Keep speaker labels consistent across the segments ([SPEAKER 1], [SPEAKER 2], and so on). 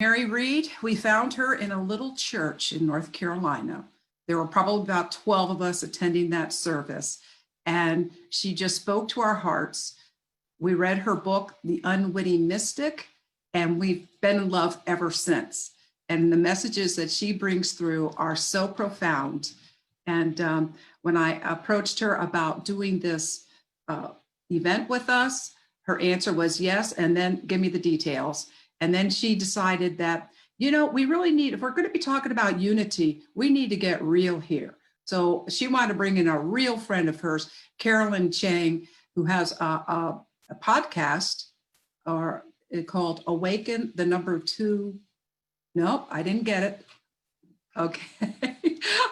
[SPEAKER 1] Mary Reed, we found her in a little church in North Carolina. There were probably about 12 of us attending that service, and she just spoke to our hearts. We read her book, The Unwitting Mystic, and we've been in love ever since. And the messages that she brings through are so profound. And when I approached her about doing this event with us, her answer was yes, and then give me the details. And then she decided that, you know, we really need, if we're going to be talking about unity, we need to get real here. So she wanted to bring in a real friend of hers, Caroline Chang, who has a podcast called Awaken the Number 2. Nope, I didn't get it. Okay,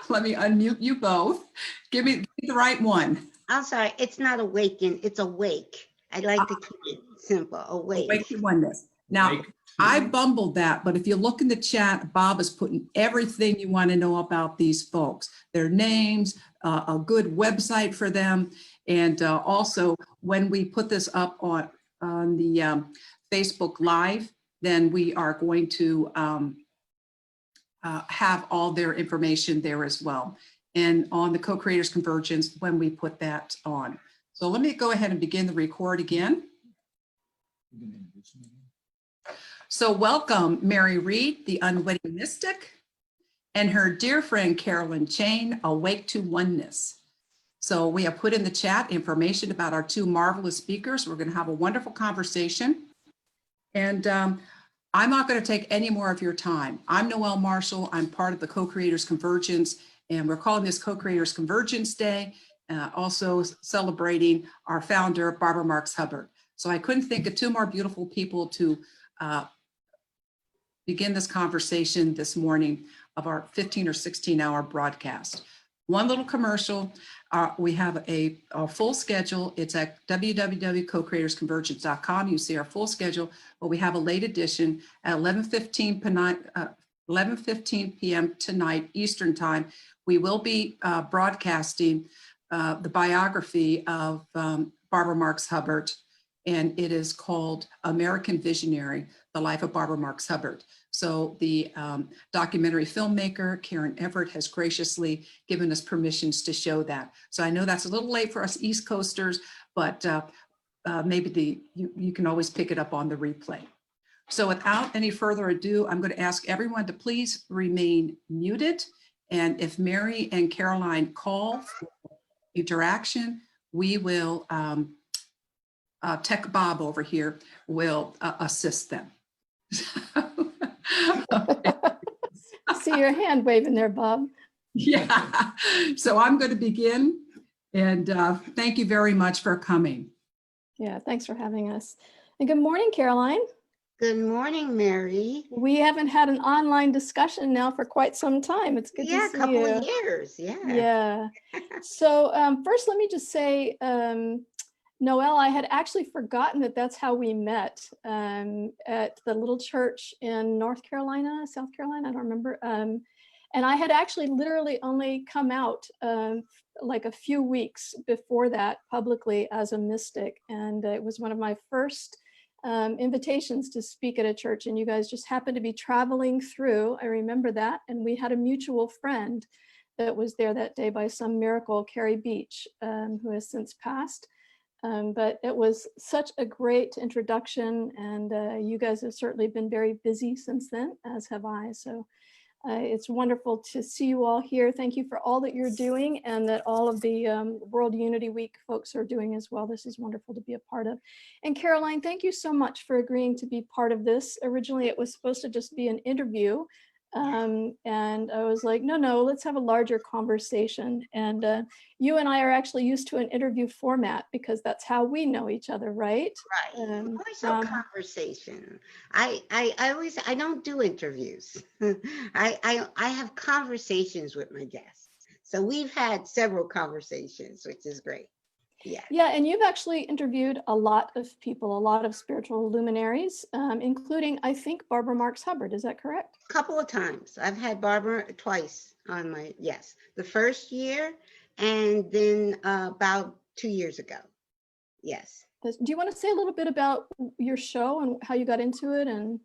[SPEAKER 1] let me unmute you both. Give me the right one.
[SPEAKER 2] I'm sorry, it's not awaken, it's awake. I like to keep it simple, awake.
[SPEAKER 1] Awake to oneness. Now, I bumbled that, but if you look in the chat, Bob is putting everything you want to know about these folks, their names, a good website for them. And also when we put this up on the Facebook Live, then we are going to have all their information there as well. And on the Co-Creators Convergence when we put that on. So let me go ahead and begin the record again. So welcome Mary Reed, the Unwitting Mystic, and her dear friend Caroline Chang, Awake to Oneness. So we have put in the chat information about our two marvelous speakers. We're going to have a wonderful conversation. And I'm not going to take any more of your time. I'm Noelle Marshall. I'm part of the Co-Creators Convergence, and we're calling this Co-Creators Convergence Day, also celebrating our founder, Barbara Marx Hubbard. So I couldn't think of two more beautiful people to begin this conversation this morning of our 15 or 16 hour broadcast. One little commercial, we have a full schedule. It's at www.cocreatorsconvergence.com. You see our full schedule, but we have a late edition at 11:15 p.m. tonight, Eastern time. We will be broadcasting the biography of Barbara Marx Hubbard, and it is called American Visionary, The Life of Barbara Marx Hubbard. So the documentary filmmaker, Karen Everett, has graciously given us permissions to show that. So I know that's a little late for us East Coasters, but maybe you can always pick it up on the replay. So without any further ado, I'm going to ask everyone to please remain muted. And if Mary and Caroline call for interaction, we will, Tech Bob over here will assist them.
[SPEAKER 3] Okay. I see your hand waving there, Bob.
[SPEAKER 1] Yeah, so I'm going to begin, and thank you very much for coming.
[SPEAKER 3] Yeah, thanks for having us. And good morning, Caroline.
[SPEAKER 2] Good morning, Mary.
[SPEAKER 3] We haven't had an online discussion now for quite some time. It's good to see you.
[SPEAKER 2] Yeah, a couple of years, yeah.
[SPEAKER 3] Yeah. So first, let me just say, Noelle, I had actually forgotten that that's how we met at the little church in North Carolina, South Carolina, I don't remember. And I had actually literally only come out like a few weeks before that publicly as a mystic. And it was one of my first invitations to speak at a church, and you guys just happened to be traveling through. I remember that. And we had a mutual friend that was there that day by some miracle, Carrie Beach, who has since passed. But it was such a great introduction, and you guys have certainly been very busy since then, as have I. So it's wonderful to see you all here. Thank you for all that you're doing, and that all of the World Unity Week folks are doing as well. This is wonderful to be a part of. And Caroline, thank you so much for agreeing to be part of this. Originally, it was supposed to just be an interview. And I was like, no, let's have a larger conversation. And you and I are actually used to an interview format because that's how we know each other, right?
[SPEAKER 2] Right. Always a conversation. I don't do interviews. I have conversations with my guests. So we've had several conversations, which is great. Yeah.
[SPEAKER 3] Yeah, and you've actually interviewed a lot of people, a lot of spiritual luminaries, including, I think, Barbara Marx Hubbard. Is that correct?
[SPEAKER 2] A couple of times. I've had Barbara twice on my, yes, the first year and then about 2 years ago. Yes.
[SPEAKER 3] Do you want to say a little bit about your show and how you got into it and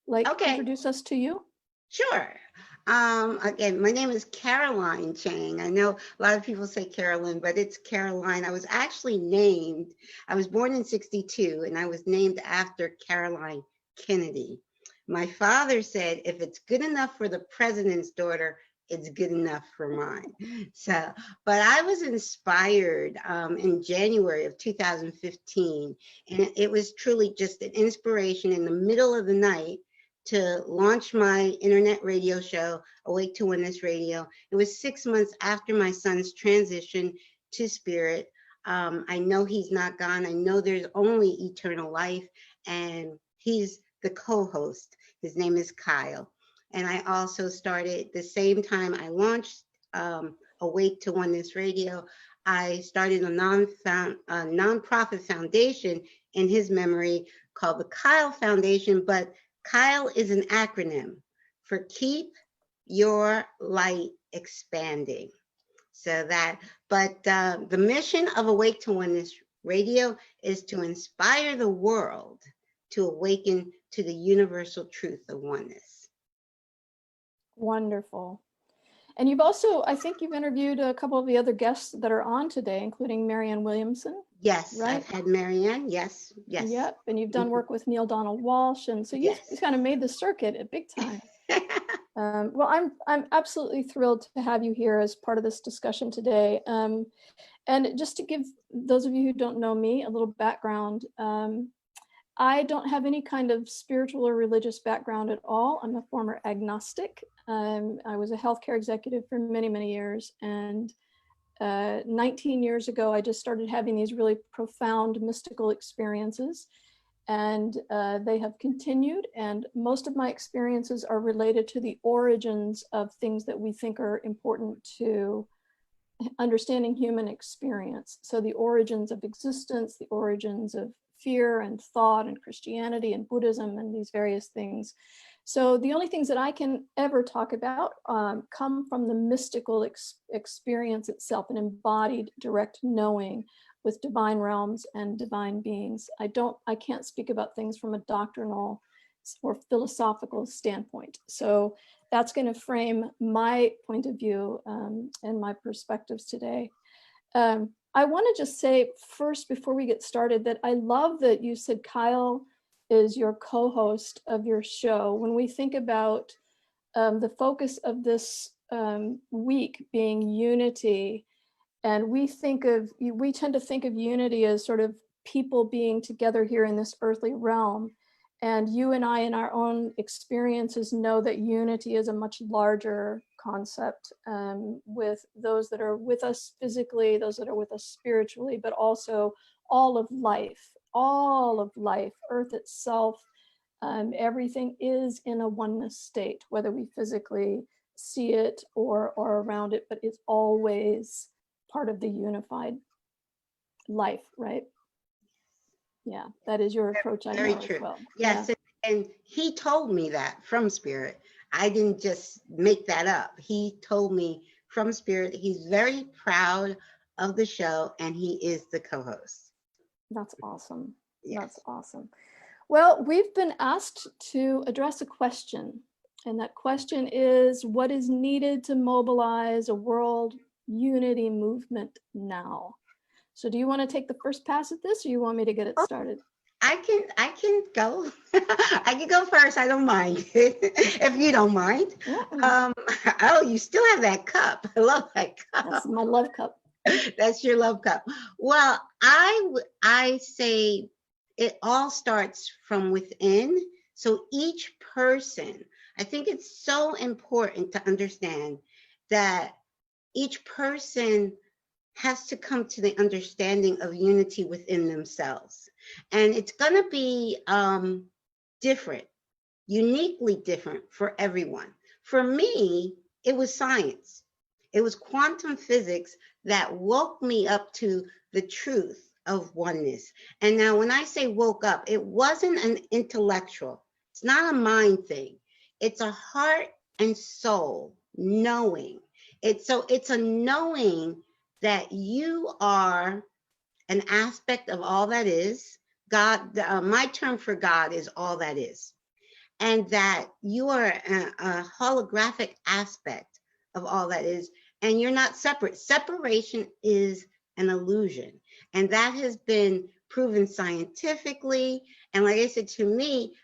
[SPEAKER 3] like
[SPEAKER 2] Okay.
[SPEAKER 3] introduce us to you?
[SPEAKER 2] Sure. Again, my name is Caroline Chang. I know a lot of people say Carolyn, but it's Caroline. I was actually named, I was born in 62, and I was named after Caroline Kennedy. My father said, if it's good enough for the president's daughter, it's good enough for mine. So, but I was inspired in January of 2015, and it was truly just an inspiration in the middle of the night to launch my internet radio show, Awake to Oneness Radio. It was 6 months after my son's transition to spirit. I know he's not gone. I know there's only eternal life, and he's the co-host. His name is Kyle. And I also started the same time I launched Awake to Oneness Radio. I started a nonprofit foundation in his memory called the Kyle Foundation, but Kyle is an acronym for Keep Your Light Expanding. So that, but the mission of Awake to Oneness Radio is to inspire the world to awaken to the universal truth of oneness.
[SPEAKER 3] Wonderful. And you've also, I think you've interviewed a couple of the other guests that are on today, including Marianne Williamson.
[SPEAKER 2] Yes,
[SPEAKER 3] right?
[SPEAKER 2] I've had Marianne. Yes, yes.
[SPEAKER 3] Yep. And you've done work with Neil Donald Walsh. And so you've
[SPEAKER 2] Yes.
[SPEAKER 3] kind of made the circuit at big time. Well, I'm absolutely thrilled to have you here as part of this discussion today. And just to give those of you who don't know me a little background, I don't have any kind of spiritual or religious background at all. I'm a former agnostic. I was a healthcare executive for many, many years. And 19 years ago, I just started having these really profound mystical experiences. And they have continued. And most of my experiences are related to the origins of things that we think are important to understanding human experience. So the origins of existence, the origins of fear and thought and Christianity and Buddhism and these various things. So the only things that I can ever talk about come from the mystical experience itself, an embodied direct knowing with divine realms and divine beings. I can't speak about things from a doctrinal or philosophical standpoint. So that's going to frame my point of view and my perspectives today. I want to just say first, before we get started, that I love that you said Kyle is your co-host of your show. When we think about the focus of this week being unity, and we tend to think of unity as sort of people being together here in this earthly realm. And you and I in our own experiences know that unity is a much larger concept with those that are with us physically, those that are with us spiritually, but also all of life, Earth itself, everything is in a oneness state, whether we physically see it or around it, but it's always part of the unified life, right? Yeah, that is your approach. I
[SPEAKER 2] Very
[SPEAKER 3] know
[SPEAKER 2] true.
[SPEAKER 3] as well.
[SPEAKER 2] Yes,
[SPEAKER 3] Yeah.
[SPEAKER 2] and he told me that from spirit. I didn't just make that up. He told me from spirit. He's very proud of the show, and he is the co-host.
[SPEAKER 3] That's awesome.
[SPEAKER 2] Yes.
[SPEAKER 3] That's awesome. Well, we've been asked to address a question, and that question is, what is needed to mobilize a world unity movement now? So do you want to take the first pass at this, or you want me to get it started?
[SPEAKER 2] I can go. I can go first. I don't mind if you don't mind.
[SPEAKER 3] Yeah.
[SPEAKER 2] Oh, you still have that cup. I love that cup.
[SPEAKER 3] That's my love cup.
[SPEAKER 2] That's your love cup. Well, I say it all starts from within. So each person, I think it's so important to understand that each person has to come to the understanding of unity within themselves. And it's going to be different, uniquely different for everyone. For me, it was science. It was quantum physics that woke me up to the truth of oneness. And now when I say woke up, it wasn't an intellectual. It's not a mind thing. It's a heart and soul knowing. It's a knowing that you are an aspect of all that is. God, my term for God is all that is. and that you are a holographic aspect of all that is, and you're not separate. Separation is an illusion, and that has been proven scientifically. And like I said, to me,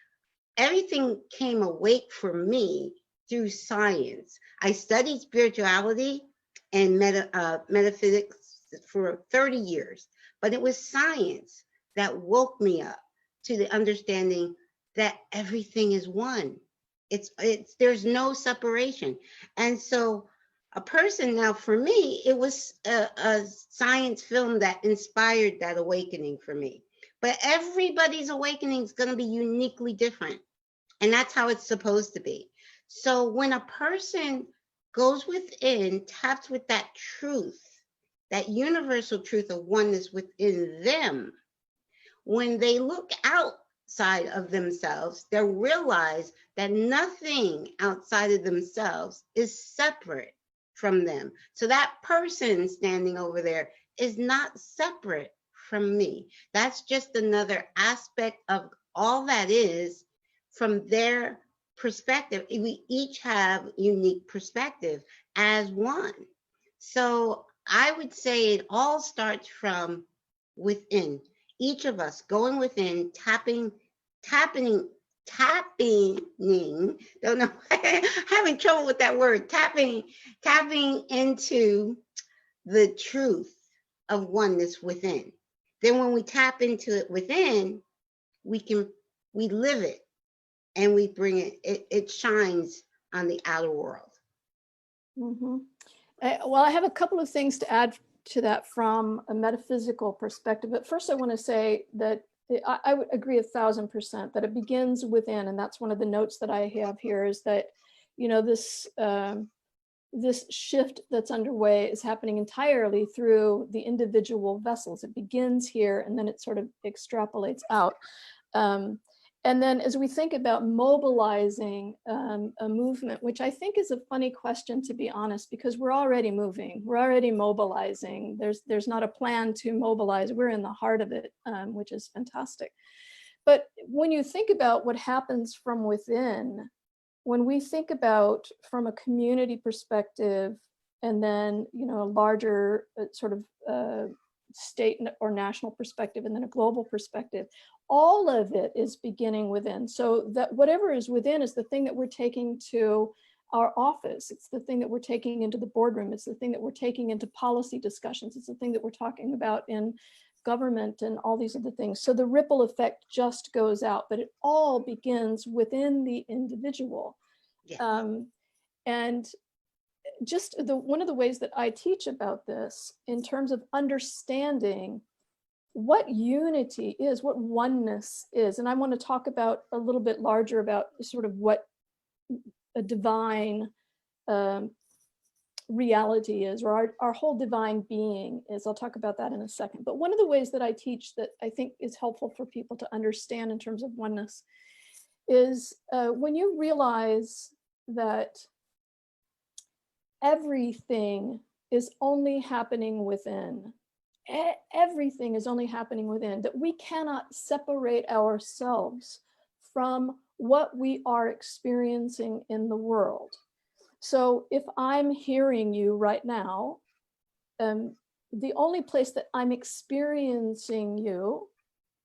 [SPEAKER 2] everything came awake for me through science. I studied spirituality and metaphysics for 30 years, but it was science that woke me up to the understanding that everything is one. There's no separation. And so a person, now for me, it was a science film that inspired that awakening for me. But everybody's awakening is going to be uniquely different. And that's how it's supposed to be. So when a person goes within, taps with that truth, that universal truth of oneness within them, when they look outside of themselves, they'll realize that nothing outside of themselves is separate from them. So that person standing over there is not separate from me. That's just another aspect of all that is from their perspective. We each have unique perspective as one. So I would say it all starts from within. Each of us going within, tapping, don't know, having trouble with that word, tapping into the truth of oneness within. Then when we tap into it within, we live it, and we bring it shines on the outer world.
[SPEAKER 3] Mm-hmm. Well, I have a couple of things to add to that from a metaphysical perspective. But first, I want to say that I would agree 1,000% that it begins within. And that's one of the notes that I have here, is that, you know, this shift that's underway is happening entirely through the individual vessels. It begins here, and then it sort of extrapolates out. And then as we think about mobilizing a movement, which I think is a funny question, to be honest, because we're already moving, we're already mobilizing. There's not a plan to mobilize. We're in the heart of it, which is fantastic. But when you think about what happens from within, when we think about from a community perspective, and then, you know, a larger sort of state or national perspective, and then a global perspective, all of it is beginning within. So that whatever is within is the thing that we're taking to our office. It's the thing that we're taking into the boardroom. It's the thing that we're taking into policy discussions. It's the thing that we're talking about in government and all these other things. So the ripple effect just goes out, but it all begins within the individual.
[SPEAKER 2] Yeah.
[SPEAKER 3] And just one of the ways that I teach about this in terms of understanding what unity is, what oneness is. And I want to talk about a little bit larger about sort of what a divine reality is, or our whole divine being is. I'll talk about that in a second. But one of the ways that I teach that I think is helpful for people to understand in terms of oneness is when you realize that everything is only happening within. Everything is only happening within, that we cannot separate ourselves from what we are experiencing in the world. So if I'm hearing you right now, the only place that I'm experiencing you,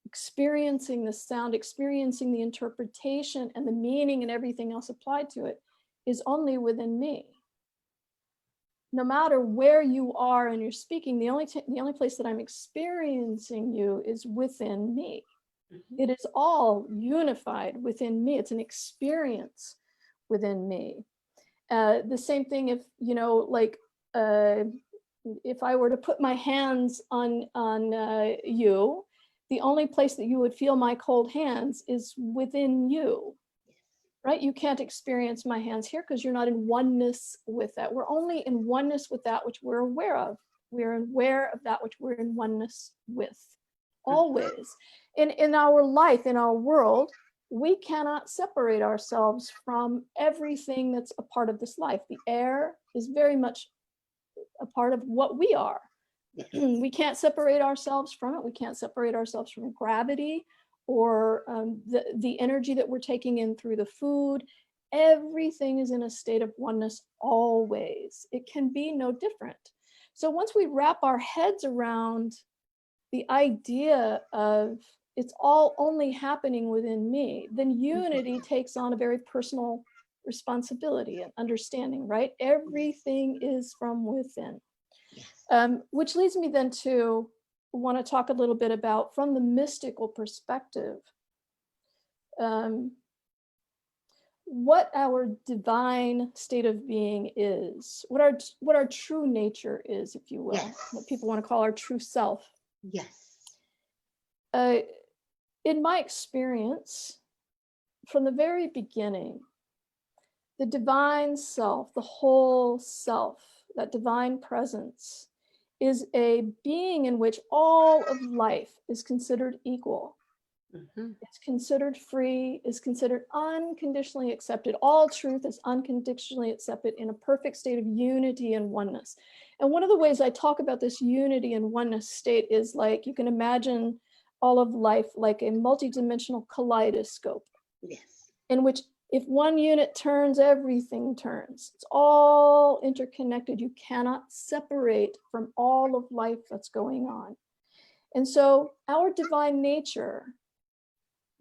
[SPEAKER 3] experiencing the sound, experiencing the interpretation and the meaning and everything else applied to it, is only within me. No matter where you are and you're speaking, the only place that I'm experiencing you is within me. Mm-hmm. It is all unified within me. It's an experience within me. The same thing if, you know, like if I were to put my hands on you, the only place that you would feel my cold hands is within you. Right? You can't experience my hands here because you're not in oneness with that. We're only in oneness with that which we're aware of. We're aware of that which we're in oneness with, always. In our life, in our world, we cannot separate ourselves from everything that's a part of this life. The air is very much a part of what we are. We can't separate ourselves from it. We can't separate ourselves from gravity or the energy that we're taking in through the food. Everything is in a state of oneness always. It can be no different. So once we wrap our heads around the idea of it's all only happening within me, then unity takes on a very personal responsibility and understanding, right? Everything is from within. Which leads me then to want to talk a little bit about, from the mystical perspective, what our divine state of being is, what our true nature is, if you will,
[SPEAKER 2] Yes.
[SPEAKER 3] what people want to call our true self.
[SPEAKER 2] Yes.
[SPEAKER 3] In my experience, from the very beginning, the divine self, the whole self, that divine presence, is a being in which all of life is considered equal.
[SPEAKER 2] Mm-hmm.
[SPEAKER 3] It's considered free, is considered unconditionally accepted. All truth is unconditionally accepted in a perfect state of unity and oneness. And one of the ways I talk about this unity and oneness state is, like, you can imagine all of life like a multidimensional kaleidoscope.
[SPEAKER 2] Yes.
[SPEAKER 3] In which if one unit turns, everything turns. It's all interconnected. You cannot separate from all of life that's going on. And so our divine nature,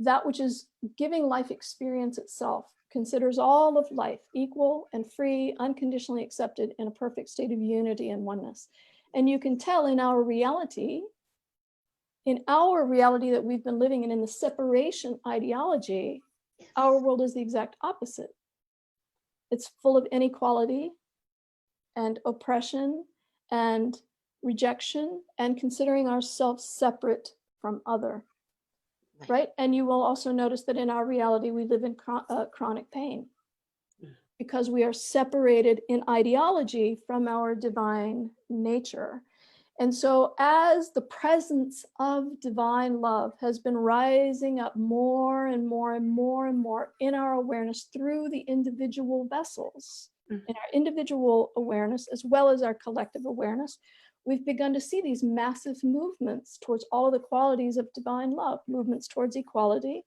[SPEAKER 3] that which is giving life experience itself, considers all of life equal and free, unconditionally accepted in a perfect state of unity and oneness. And you can tell in our reality that we've been living in the separation ideology, our world is the exact opposite. It's full of inequality and oppression and rejection and considering ourselves separate from other, right? And you will also notice that in our reality, we live in chronic pain because we are separated in ideology from our divine nature. And so as the presence of divine love has been rising up more and more and more and more in our awareness through the individual vessels, in our individual awareness, as well as our collective awareness, we've begun to see these massive movements towards all of the qualities of divine love, movements towards equality,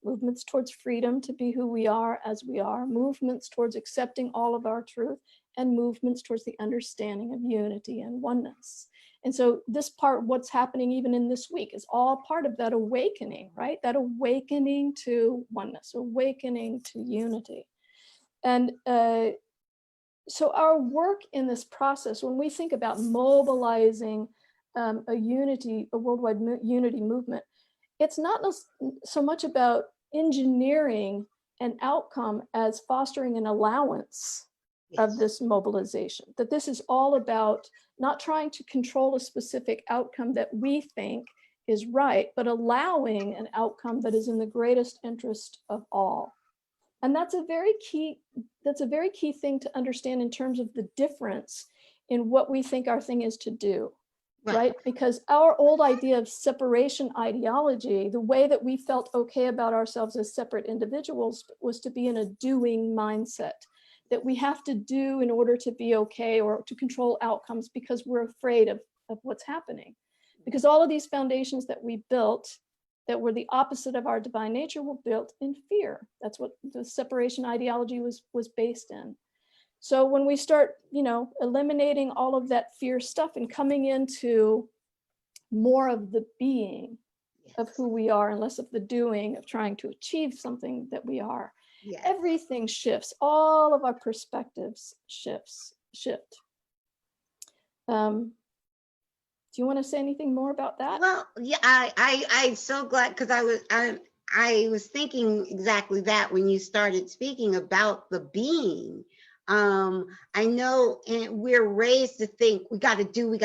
[SPEAKER 3] movements towards freedom to be who we are as we are, movements towards accepting all of our truth, and movements towards the understanding of unity and oneness. And so this part, what's happening even in this week, is all part of that awakening, right? That awakening to oneness, awakening to unity. And so our work in this process, when we think about mobilizing a worldwide unity movement, it's not so much about engineering an outcome as fostering an allowance of this mobilization, that this is all about not trying to control a specific outcome that we think is right, but allowing an outcome that is in the greatest interest of all. And that's a very key thing to understand in terms of the difference in what we think our thing is to do, right? Because our old idea of separation ideology, the way that we felt okay about ourselves as separate individuals, was to be in a doing mindset, that we have to do in order to be okay or to control outcomes because we're afraid of what's happening. Because all of these foundations that we built that were the opposite of our divine nature were built in fear. That's what the separation ideology was based in. So when we start, eliminating all of that fear stuff and coming into more of the being of who we are and less of the doing of trying to achieve something that we are, everything shifts. All of our perspectives shift. Do you want to say anything more about that?
[SPEAKER 2] Well, yeah, I'm so glad, because I was thinking exactly that when you started speaking about the being. I know, and we're raised to think we got to do.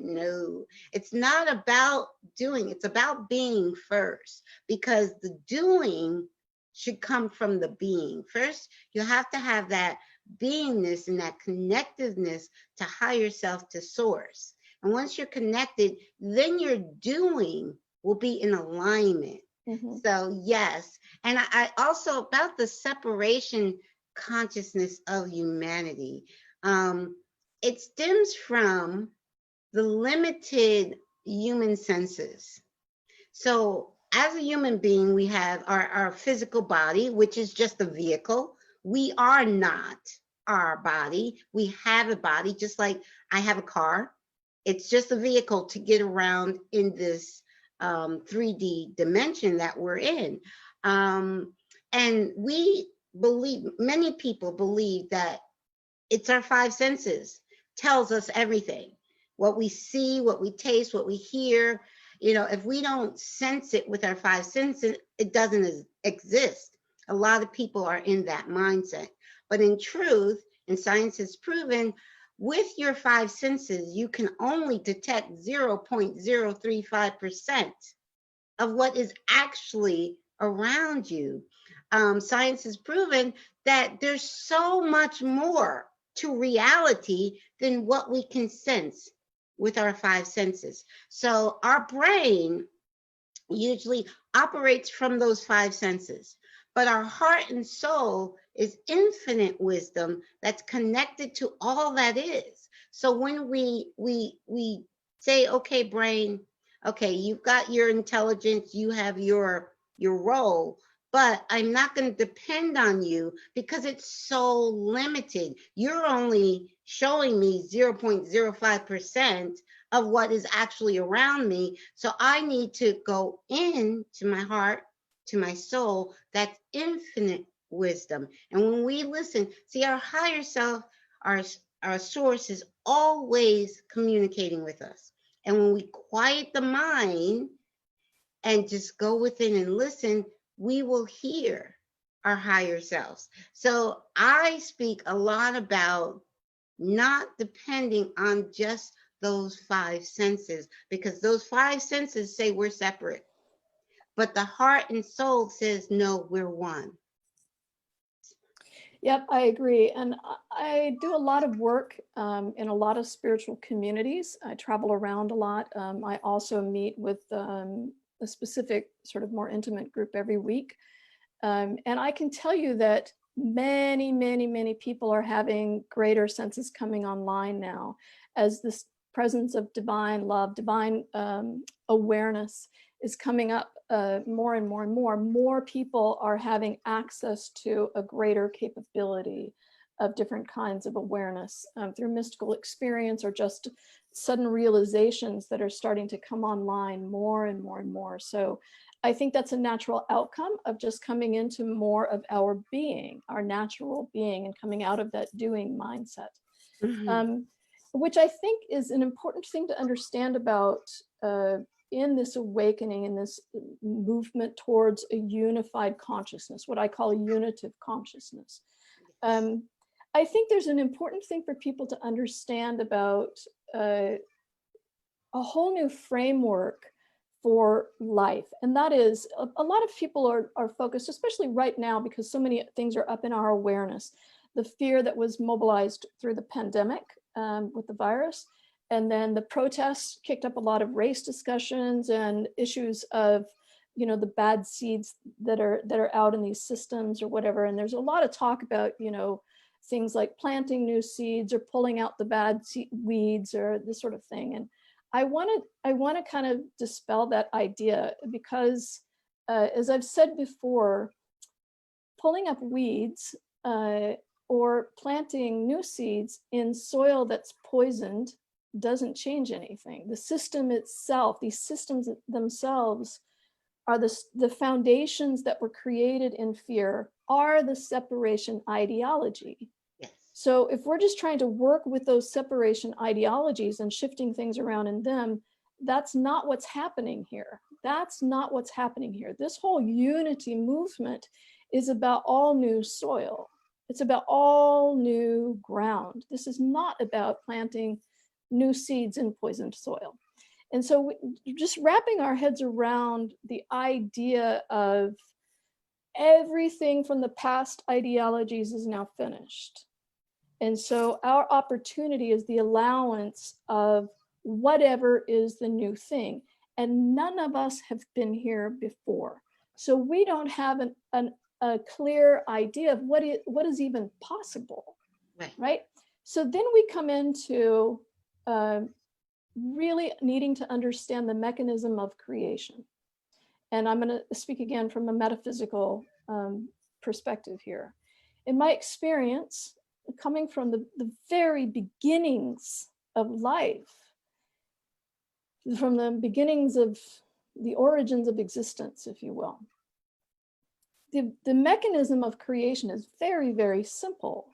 [SPEAKER 2] No, it's not about doing. It's about being first, because the doing should come from the being. First, you have to have that beingness and that connectiveness to higher self, to source. And once you're connected, then your doing will be in alignment. So yes. And I also, about the separation consciousness of humanity, it stems from the limited human senses. So as a human being, we have our physical body, which is just a vehicle. We are not our body. We have a body, just like I have a car. It's just a vehicle to get around in this 3D dimension that we're in. And we believe, many people believe that it's our five senses tells us everything. What we see, what we taste, what we hear. You know, if we don't sense it with our five senses, it doesn't exist. A lot of people are in that mindset. But in truth, and science has proven, with your five senses, you can only detect 0.035% of what is actually around you. Science has proven that there's so much more to reality than what we can sense with our five senses. So our brain usually operates from those five senses, but our heart and soul is infinite wisdom that's connected to all that is. So when we say, okay, brain, okay, you've got your intelligence, you have your role, but I'm not going to depend on you because it's so limited. You're only showing me 0.05% of what is actually around me. So I need to go in to my heart, to my soul, that's infinite wisdom. And when we listen, see, our higher self, our source is always communicating with us. And when we quiet the mind and just go within and listen, we will hear our higher selves. So I speak a lot about not depending on just those five senses, because those five senses say we're separate, but the heart and soul says, no, we're one.
[SPEAKER 3] Yep, I agree. And I do a lot of work in a lot of spiritual communities. I travel around a lot. I also meet with a specific sort of more intimate group every week. And I can tell you that many people are having greater senses coming online now as this presence of divine love, divine awareness is coming up more and more and more. More people are having access to a greater capability of different kinds of awareness through mystical experience or just sudden realizations that are starting to come online more and more and more. So I think that's a natural outcome of just coming into more of our being, our natural being, and coming out of that doing mindset, which I think is an important thing to understand about in this awakening, in this movement towards a unified consciousness, what I call a unitive consciousness. I think there's an important thing for people to understand about a whole new framework for life. And that is, a lot of people are focused, especially right now, because so many things are up in our awareness. The fear that was mobilized through the pandemic with the virus, and then the protests kicked up a lot of race discussions and issues of, you know, the bad seeds that are out in these systems or whatever. And there's a lot of talk about, you know, things like planting new seeds or pulling out the bad weeds or this sort of thing. And I want to kind of dispel that idea because, as I've said before, pulling up weeds or planting new seeds in soil that's poisoned doesn't change anything. The system itself, these systems themselves are the foundations that were created in fear are the separation ideology.
[SPEAKER 2] Yes.
[SPEAKER 3] So if we're just trying to work with those separation ideologies and shifting things around in them, that's not what's happening here. That's not what's happening here. This whole unity movement is about all new soil. It's about all new ground. This is not about planting new seeds in poisoned soil. And so just wrapping our heads around the idea of everything from the past ideologies is now finished. And so our opportunity is the allowance of whatever is the new thing. And none of us have been here before. So we don't have a clear idea of what is even possible, right? So then we come into really needing to understand the mechanism of creation. and I'm going to speak again from a metaphysical perspective here. In my experience, coming from the very beginnings of life, from the beginnings of the origins of existence, if you will, the mechanism of creation is very, very simple.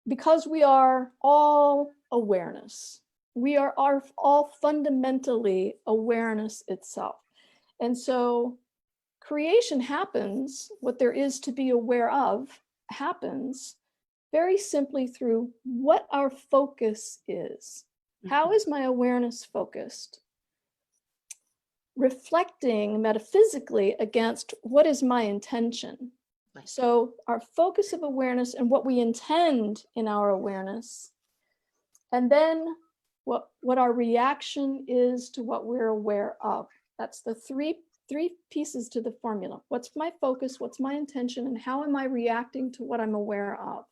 [SPEAKER 3] Because we are all awareness. We are all fundamentally awareness itself. And so creation happens, what there is to be aware of happens very simply through what our focus is. How is my awareness focused? Reflecting metaphysically against what is my intention. So our focus of awareness and what we intend in our awareness, and then what our reaction is to what we're aware of. That's the three pieces to the formula. What's my focus? What's my intention? And how am I reacting to what I'm aware of?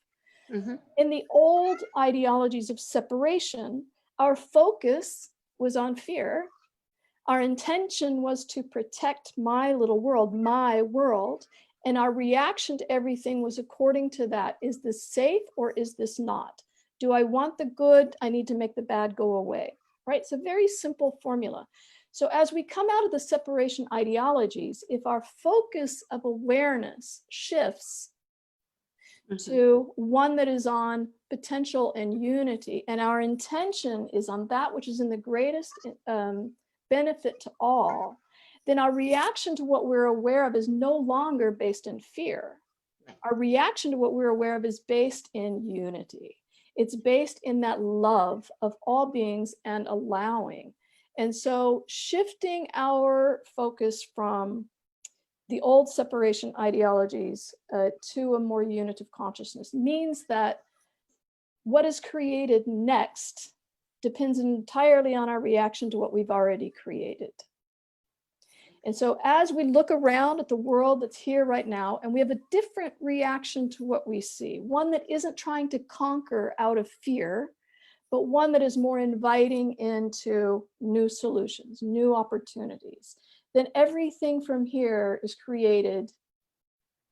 [SPEAKER 3] Mm-hmm. In the old ideologies of separation, our focus was on fear. Our intention was to protect my little world, my world. And our reaction to everything was according to that. Is this safe or is this not? Do I want the good? I need to make the bad go away, right? It's a very simple formula. So as we come out of the separation ideologies, if our focus of awareness shifts to one that is on potential and unity, and our intention is on that which is in the greatest benefit to all, then our reaction to what we're aware of is no longer based in fear. Our reaction to what we're aware of is based in unity. It's based in that love of all beings and allowing. And so shifting our focus from the old separation ideologies to a more unitive consciousness means that what is created next depends entirely on our reaction to what we've already created. And so as we look around at the world that's here right now, and we have a different reaction to what we see, one that isn't trying to conquer out of fear, but one that is more inviting into new solutions, new opportunities, then everything from here is created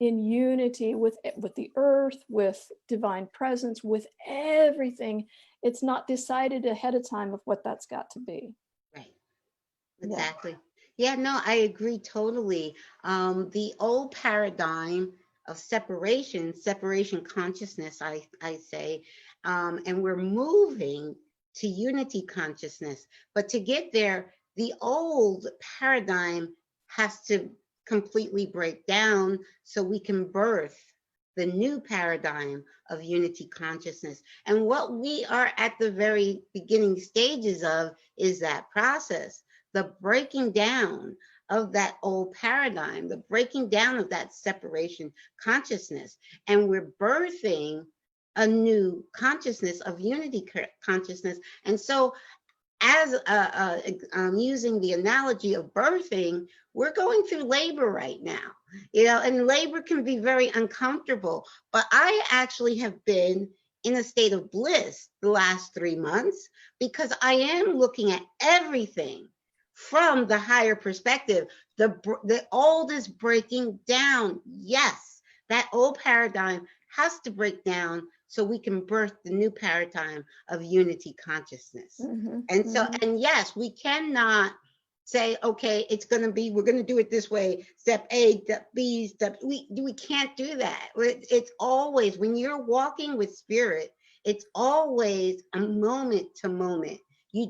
[SPEAKER 3] in unity with the earth, with divine presence, with everything. It's not decided ahead of time of what that's got to be.
[SPEAKER 2] Right. Exactly. Yeah, no, I agree totally. The old paradigm of separation consciousness, I say, and we're moving to unity consciousness. But to get there, the old paradigm has to completely break down so we can birth the new paradigm of unity consciousness. And what we are at the very beginning stages of is that process. The breaking down of that old paradigm, the breaking down of that separation consciousness. And we're birthing a new consciousness of unity consciousness. And so as using the analogy of birthing, we're going through labor right now, and labor can be very uncomfortable, but I actually have been in a state of bliss the last 3 months because I am looking at everything from the higher perspective. The old is breaking down. Yes, that old paradigm has to break down so we can birth the new paradigm of unity consciousness. And so, and yes, we cannot say, okay, we're going to do it this way, step A, step B, we can't do that. It's always, when you're walking with spirit, it's always a moment to moment. You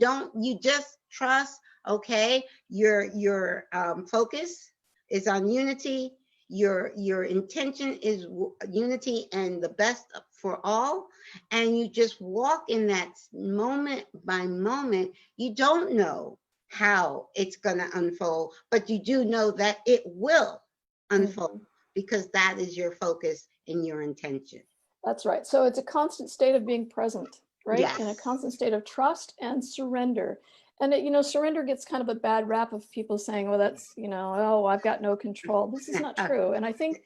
[SPEAKER 2] just trust. Okay, your focus is on unity. Your intention is unity and the best for all, and you just walk in that moment by moment. You don't know how it's going to unfold, but you do know that it will unfold because that is your focus and your intention.
[SPEAKER 3] That's right. So it's a constant state of being present, right?
[SPEAKER 2] Yes.
[SPEAKER 3] And a constant state of trust and surrender. And surrender gets kind of a bad rap of people saying, well, that's, oh, I've got no control. This is not true. And I think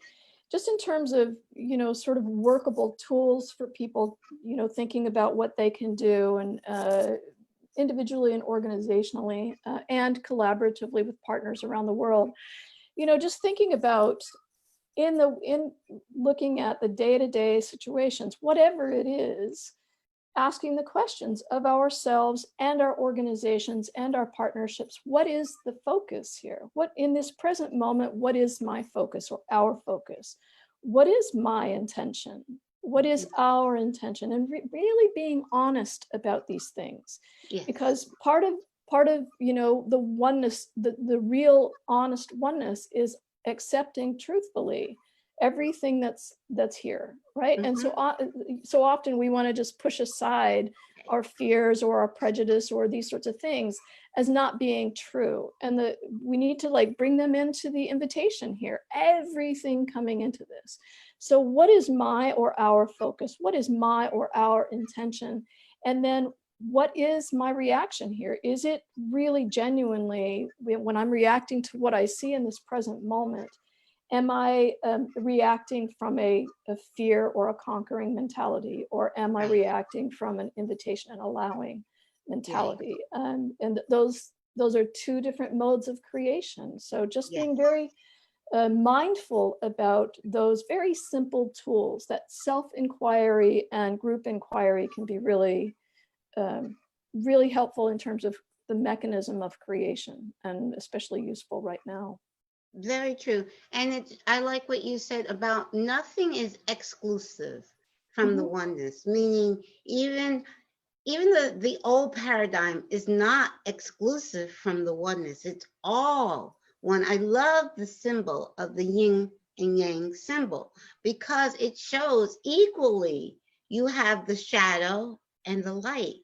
[SPEAKER 3] just in terms of, sort of workable tools for people, thinking about what they can do and individually and organizationally, and collaboratively with partners around the world. You know, just thinking about in looking at the day-to-day situations, whatever it is, asking the questions of ourselves and our organizations and our partnerships. What is the focus here? What in this present moment, what is my focus or our focus? What is my intention? What is our intention? And really being honest about these things.
[SPEAKER 2] Yes.
[SPEAKER 3] Because part of you know, the oneness, the real honest oneness is accepting truthfully everything that's here, right? And so often we want to just push aside our fears or our prejudice or these sorts of things as not being true, and we need to like bring them into the invitation here, everything coming into this. So what is my or our focus? What is my or our intention? And then what is my reaction here? Is it really genuinely, when I'm reacting to what I see in this present moment, am I reacting from a fear or a conquering mentality, or am I reacting from an invitation and allowing mentality? And those are two different modes of creation. So just being very mindful about those very simple tools, that self-inquiry and group inquiry can be really, really helpful in terms of the mechanism of creation, and especially useful right now.
[SPEAKER 2] Very true. And I like what you said about nothing is exclusive from the oneness, meaning even the old paradigm is not exclusive from the oneness. It's all one. I love the symbol of the yin and yang symbol because it shows equally you have the shadow and the light.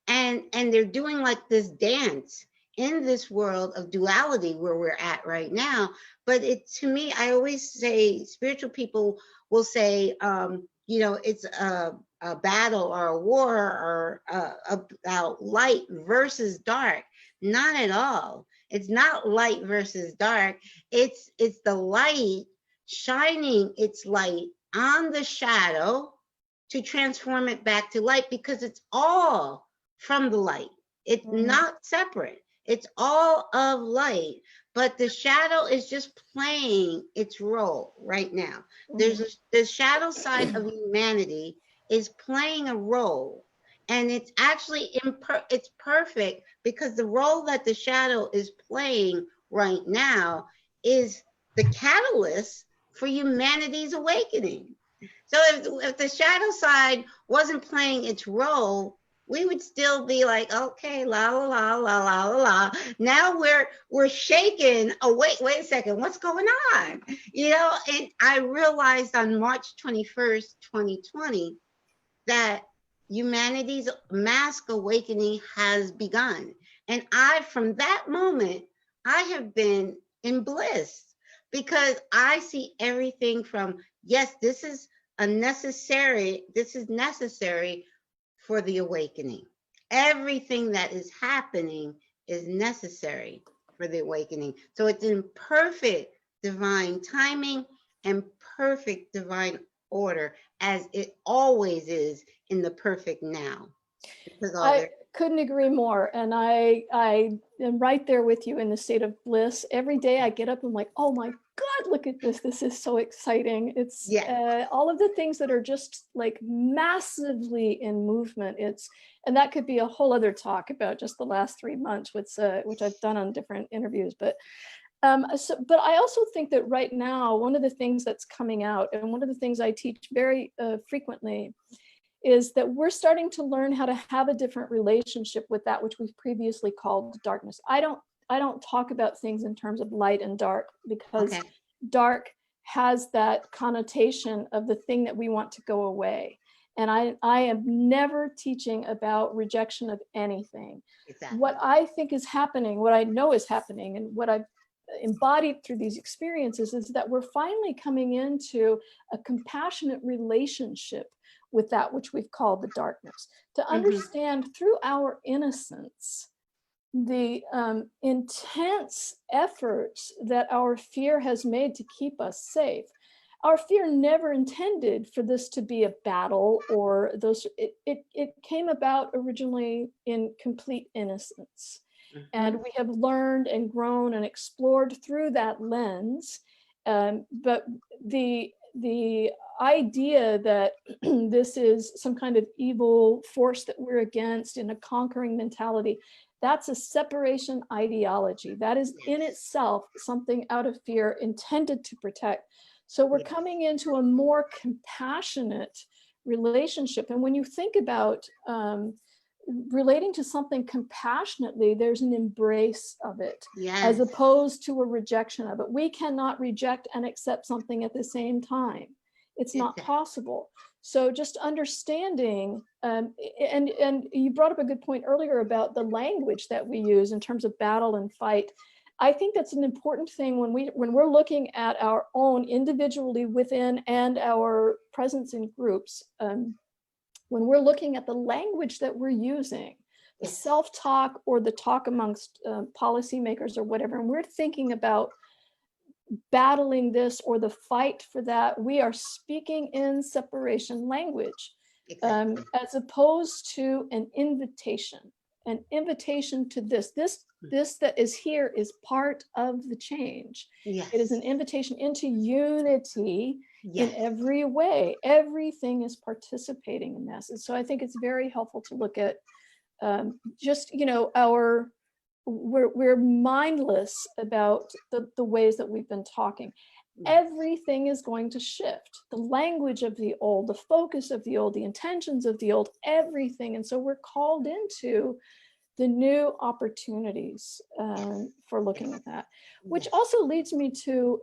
[SPEAKER 2] And they're doing like this dance in this world of duality where we're at right now. But to me, I always say, spiritual people will say, you know, it's a battle or a war or about light versus dark. Not at all. It's not light versus dark. It's the light shining its light on the shadow to transform it back to light, because it's all from the light. It's not separate. It's all of light, but the shadow is just playing its role right now. There's the shadow side of humanity is playing a role, and it's actually it's perfect, because the role that the shadow is playing right now is the catalyst for humanity's awakening. So if the shadow side wasn't playing its role, we would still be like, okay, la la la la la la la. Now we're shaken. Oh, wait a second, what's going on? You know, and I realized on March 21st, 2020, that humanity's mass awakening has begun. And from that moment, I have been in bliss, because I see everything from, yes, this is necessary for the awakening. Everything that is happening is necessary for the awakening. So it's in perfect divine timing and perfect divine order, as it always is in the perfect now.
[SPEAKER 3] I couldn't agree more. And I am right there with you in the state of bliss. Every day I get up and I'm like, oh my God, look at this. This is so exciting. It's all of the things that are just like massively in movement. And that could be a whole other talk about just the last 3 months, which I've done on different interviews. But I also think that right now, one of the things that's coming out, and one of the things I teach very frequently, is that we're starting to learn how to have a different relationship with that which we've previously called darkness. I don't talk about things in terms of light and dark, because dark has that connotation of the thing that we want to go away. And I am never teaching about rejection of anything. Exactly. What I think is happening, what I know is happening, and what I've embodied through these experiences is that we're finally coming into a compassionate relationship with that which we've called the darkness, to understand through our innocence the intense efforts that our fear has made to keep us safe. our fear never intended for this to be a battle or those, it came about originally in complete innocence. And we have learned and grown and explored through that lens. But the idea that this is some kind of evil force that we're against in a conquering mentality, that's a separation ideology. That is in itself something out of fear intended to protect. So we're coming into a more compassionate relationship. And when you think about relating to something compassionately, there's an embrace of it, as opposed to a rejection of it. We cannot reject and accept something at the same time. It's not possible. So just understanding, and you brought up a good point earlier about the language that we use in terms of battle and fight. I think that's an important thing when we're looking at our own individually within and our presence in groups. When we're looking at the language that we're using, the self-talk or the talk amongst policymakers or whatever, and we're thinking about battling this or the fight for that, we are speaking in separation language, as opposed to an invitation to this that is here is part of the change. It is an invitation into unity. In every way. Everything is participating in this. And so I think it's very helpful to look at just, we're mindless about the ways that we've been talking. Everything is going to shift. The language of the old, the focus of the old, the intentions of the old, everything. And so we're called into the new opportunities for looking at that, which also leads me to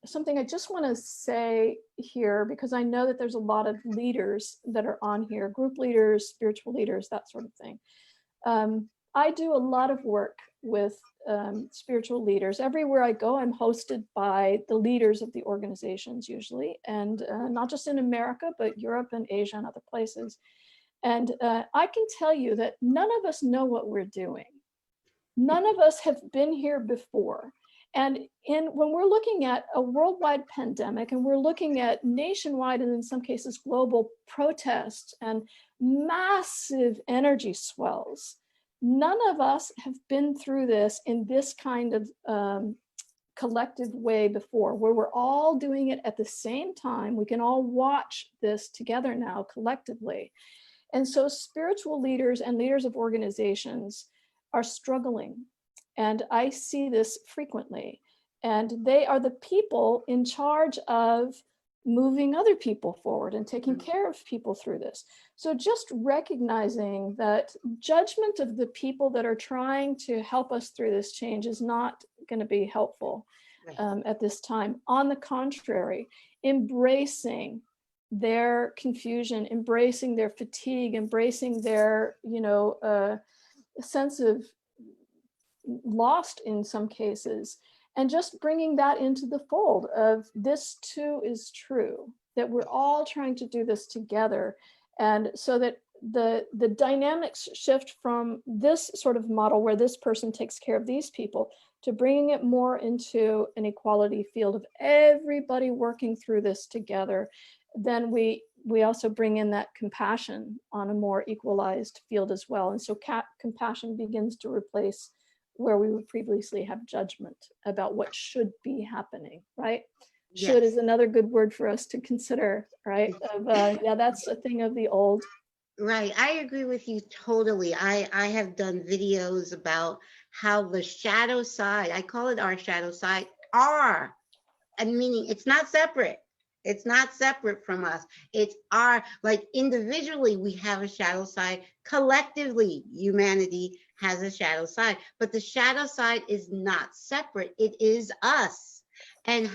[SPEAKER 3] something I just want to say here, because I know that there's a lot of leaders that are on here, group leaders, spiritual leaders, that sort of thing. I do a lot of work with spiritual leaders. Everywhere I go, I'm hosted by the leaders of the organizations usually, and not just in America, but Europe and Asia and other places. And I can tell you that none of us know what we're doing. None of us have been here before. And when we're looking at a worldwide pandemic, and we're looking at nationwide and in some cases global protests and massive energy swells, none of us have been through this in this kind of collective way before, where we're all doing it at the same time. We can all watch this together now collectively. And so spiritual leaders and leaders of organizations are struggling. And I see this frequently. And they are the people in charge of moving other people forward and taking care of people through this. So just recognizing that judgment of the people that are trying to help us through this change is not going to be helpful at this time. On the contrary, embracing their confusion, embracing their fatigue, embracing their, sense of lost in some cases, and just bringing that into the fold of this too is true, that we're all trying to do this together. And so that the dynamics shift from this sort of model where this person takes care of these people to bringing it more into an equality field of everybody working through this together. Then we also bring in that compassion on a more equalized field as well. And so compassion begins to replace where we would previously have judgment about what should be happening, right? Should is another good word for us to consider, right? That's a thing of the old.
[SPEAKER 2] Right, I agree with you totally. I have done videos about how the shadow side, I call it our shadow side, meaning it's not separate. It's not separate from us. It's like individually we have a shadow side. Collectively, humanity has a shadow side, but the shadow side is not separate. It is us. And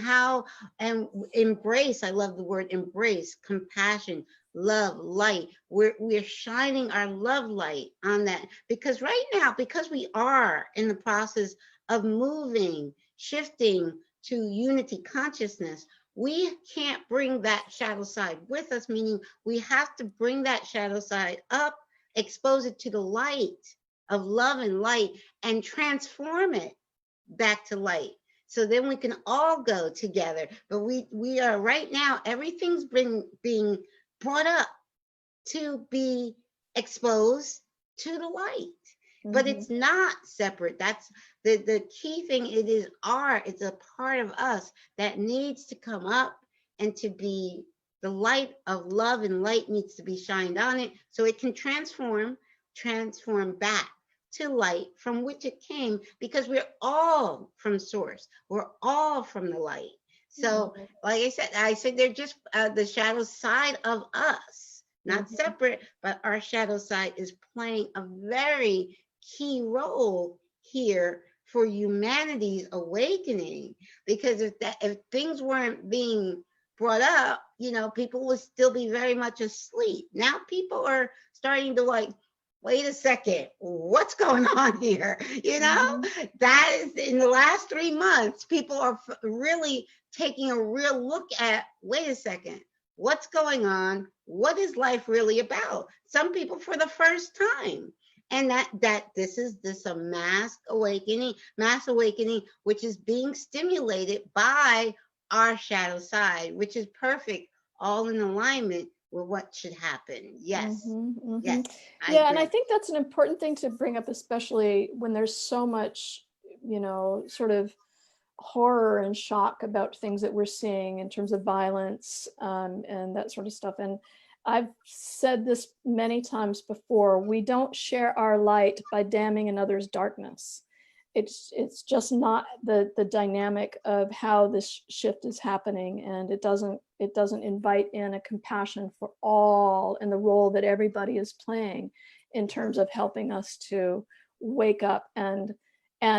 [SPEAKER 2] embrace, I love the word embrace, compassion, love, light. We're shining our love light on that, because right now, because we are in the process of moving, shifting to unity consciousness, we can't bring that shadow side with us, meaning we have to bring that shadow side up, expose it to the light of love and light, and transform it back to light. So then we can all go together. But we are right now, everything's being brought up to be exposed to the light. But it's not separate. That's the key thing. It's a part of us that needs to come up and to be the light of love, and light needs to be shined on it so it can transform back to light from which it came, because we're all from source. We're all from the light. So like I said, they're just the shadow side of us, not separate, but our shadow side is playing a very key role here for humanity's awakening. Because if things weren't being brought up, people would still be very much asleep. Now people are starting to like, wait a second, what's going on here? That is, in the last 3 months, people are really taking a real look at, wait a second, what's going on? What is life really about? Some people for the first time. And that this is a mass awakening, which is being stimulated by our shadow side, which is perfect, all in alignment with what should happen. Yes. Yes.
[SPEAKER 3] And I think that's an important thing to bring up, especially when there's so much, sort of horror and shock about things that we're seeing in terms of violence and that sort of stuff. And I've said this many times before, we don't share our light by damning another's darkness. It's just not the dynamic of how this shift is happening, and it doesn't invite in a compassion for all and the role that everybody is playing in terms of helping us to wake up and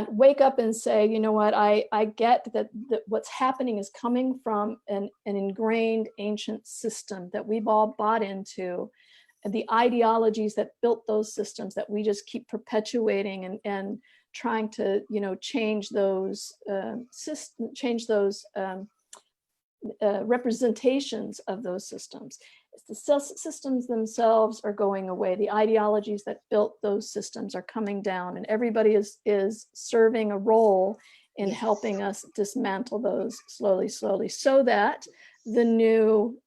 [SPEAKER 3] wake up and say, you know what, I get that what's happening is coming from an ingrained ancient system that we've all bought into, and the ideologies that built those systems that we just keep perpetuating and trying to, change those representations of those systems. The systems themselves are going away. The ideologies that built those systems are coming down, and everybody is serving a role in helping us dismantle those slowly, so that the new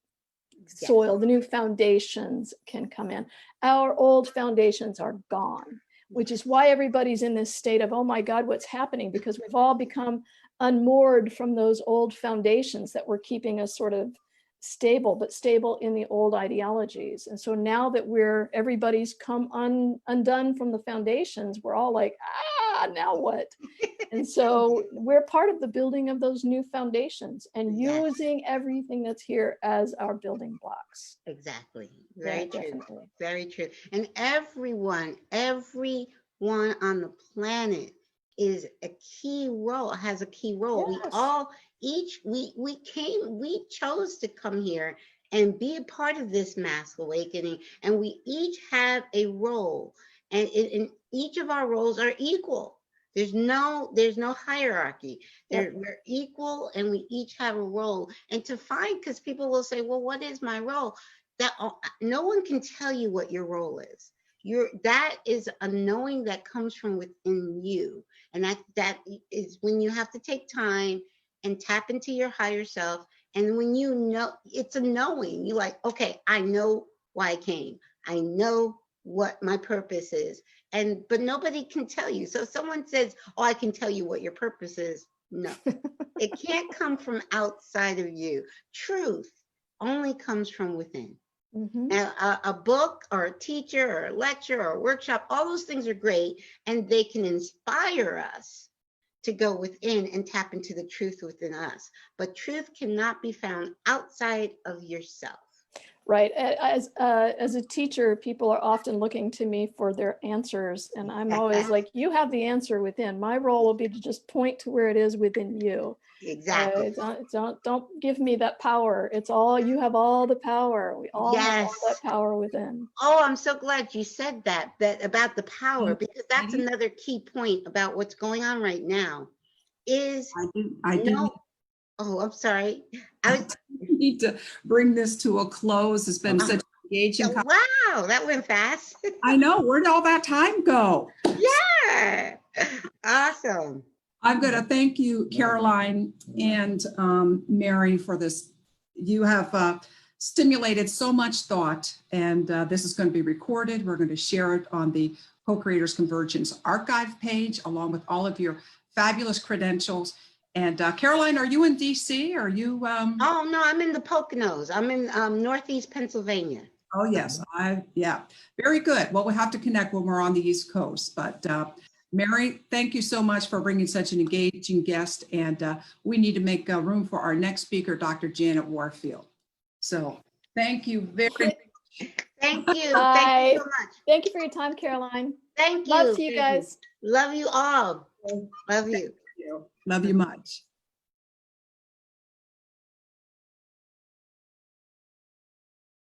[SPEAKER 3] soil, the new foundations can come in. Our old foundations are gone, which is why everybody's in this state of, oh my God, what's happening? Because we've all become unmoored from those old foundations that were keeping us sort of stable, but stable in the old ideologies. And so now that everybody's come undone from the foundations, we're all like, now what? And so we're part of the building of those new foundations and using everything that's here as our building blocks.
[SPEAKER 2] Exactly. Very true. Definitely. Very true. And everyone on the planet is a key role, has a key role. Yes. We chose to come here and be a part of this mass awakening, and we each have a role, and each of our roles are equal. There's no hierarchy. We're equal, and we each have a role. And to find, because people will say, well, what is my role? That no one can tell you what your role is. That is a knowing that comes from within you. And that is when you have to take time and tap into your higher self. And when you know, it's a knowing. You're like, okay, I know why I came. I know what my purpose is. But nobody can tell you. So if someone says, oh, I can tell you what your purpose is. No, it can't come from outside of you. Truth only comes from within. Now, a book or a teacher or a lecture or a workshop, all those things are great, and they can inspire us to go within and tap into the truth within us. But truth cannot be found outside of yourself.
[SPEAKER 3] Right. As a teacher, people are often looking to me for their answers. And I'm always like, you have the answer within. My role will be to just point to where it is within you.
[SPEAKER 2] Exactly.
[SPEAKER 3] Don't give me that power. It's all, you have all the power. We all have all that power within.
[SPEAKER 2] Oh, I'm so glad you said that about the power, because that's another key point about what's going on right now is
[SPEAKER 1] I do.
[SPEAKER 2] Oh, I'm sorry.
[SPEAKER 1] I need to bring this to a close. It's been such engaging.
[SPEAKER 2] Wow, that went fast.
[SPEAKER 1] I know. Where'd all that time go?
[SPEAKER 2] Yeah. Awesome.
[SPEAKER 1] I'm going to thank you, Caroline and Mary, for this. You have stimulated so much thought, and this is going to be recorded. We're going to share it on the Co-Creators Convergence archive page, along with all of your fabulous credentials. And Caroline, are you in DC? Are you?
[SPEAKER 2] Oh, no, I'm in the Poconos. I'm in Northeast Pennsylvania.
[SPEAKER 1] Oh, yes. Yeah, very good. Well, we have to connect when we're on the East Coast. But Mary, thank you so much for bringing such an engaging guest. And we need to make room for our next speaker, Dr. Janet Warfield. So thank you very much.
[SPEAKER 2] Thank you. Thank you so much.
[SPEAKER 3] Thank you for your time, Caroline.
[SPEAKER 2] Thank you.
[SPEAKER 3] Love to you guys.
[SPEAKER 2] Love you all. Love you.
[SPEAKER 1] Love you much.